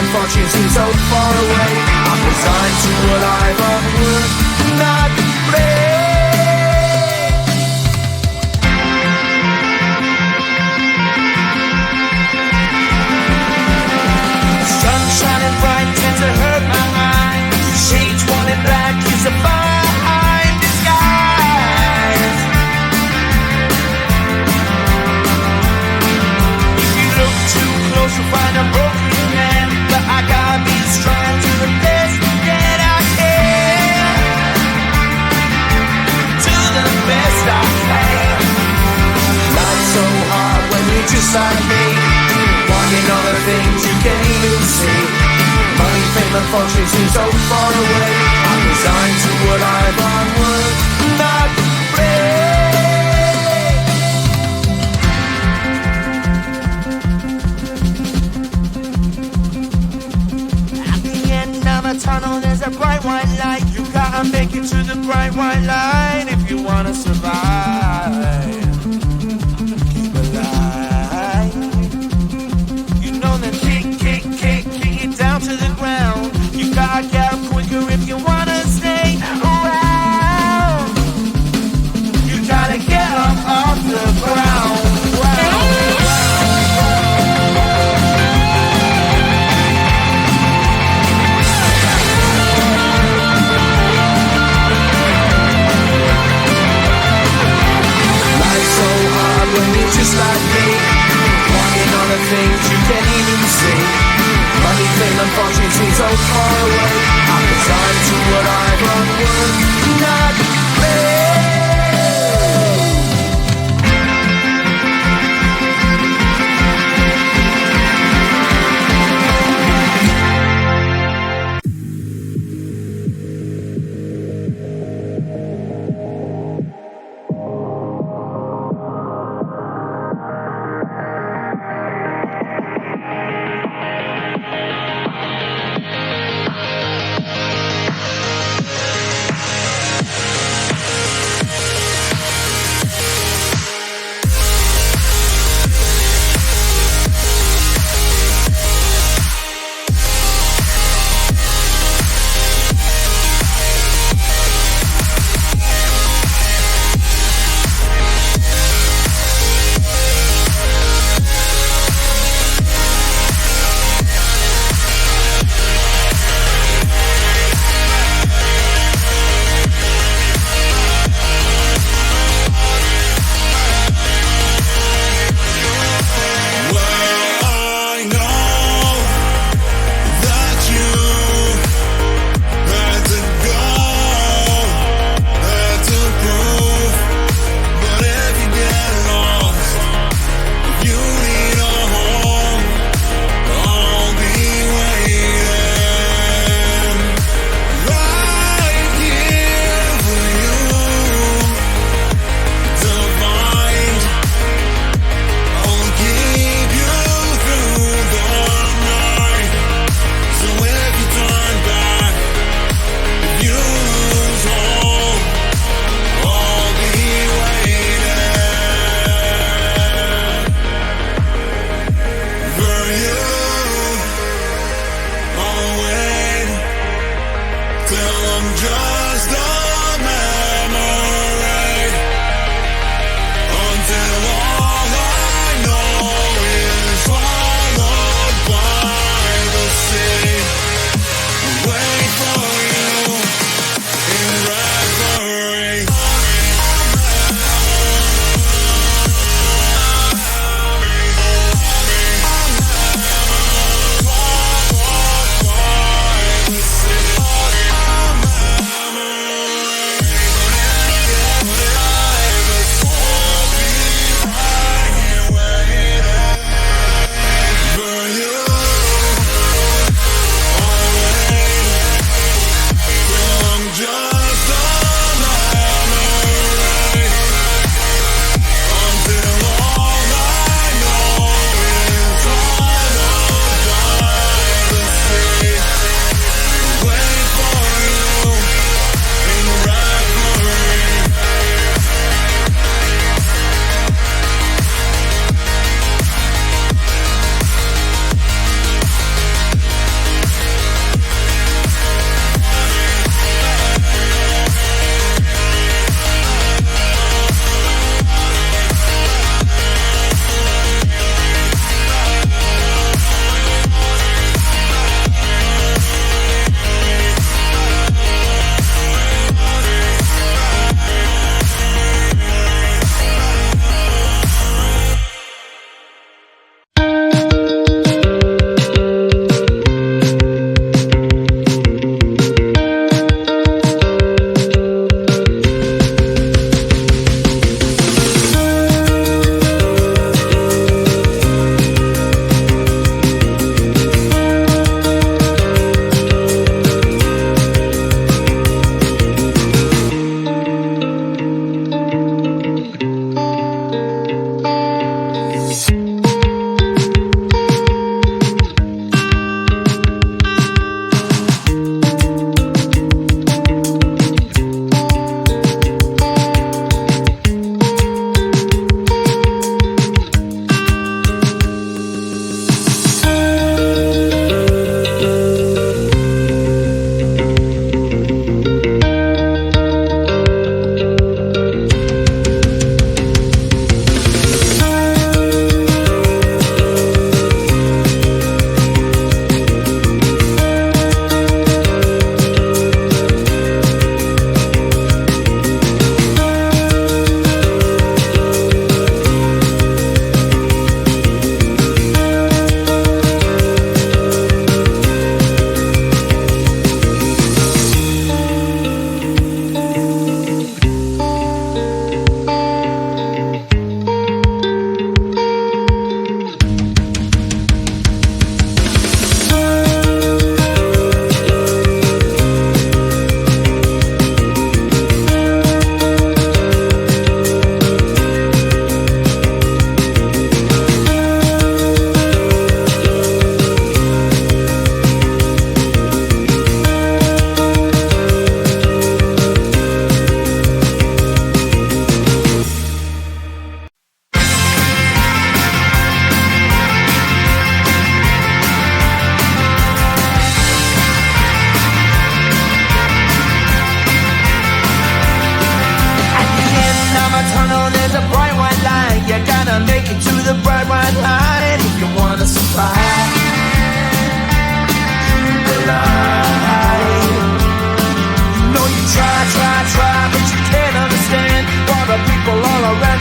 and fortune seem so far away. I'm resigned to what I've unworked, not brave. Sun shining bright tends to hurt my eyes. Shades worn in black is a fine disguise. If you look too close, you'll find a broken man. But I gotta be strong to the best that I can. To the best I can. Life's so hard when you're just like me, wanting all the things you can't even see. Money, fame and fortune seem so far away. I'm resigned to what I've unworked, not brave. At the end of a tunnel there's a bright white light. You gotta make it to the bright white light if you wanna survive. Keep alive. You know that kick it down to the ground. You gotta get up quicker if you wanna stay around. You gotta get up off the ground. Life's so hard when you're just like me, wanting all the things you can't even see. Money, fame and fortune seem so far away. I'm resigned to what I've unworked, not brave.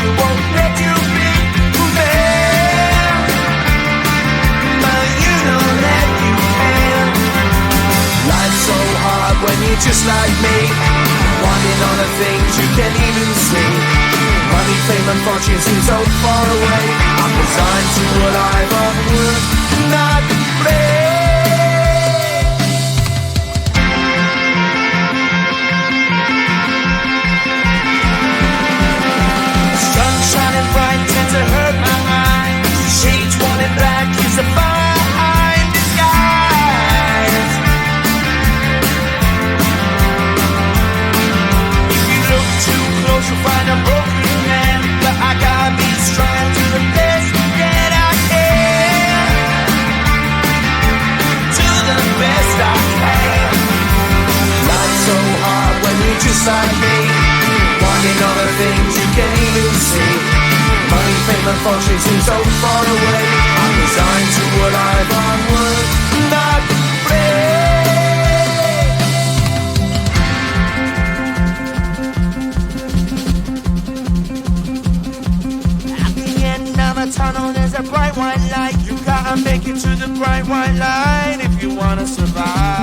people won't let you be fair, but you know that you can. Life's so hard when you're just like me, wanting all the things you can't even see. Money, fame and fortune seem so far away. I'm resigned to a life of work, not play. Sun shining bright tends to hurt my mind. Shades worn in black is a fine disguise. If you look too close you'll find a broken man, but I gotta be strong to the best that I can. To the best I can. Life's so hard when you're just like me, wanting all the things you can't even see. Money, fame and fortune seem so far away. I'm resigned to a life on work, not play. At the end of a tunnel there's a bright white light. You gotta make it to the bright white light if you wanna survive.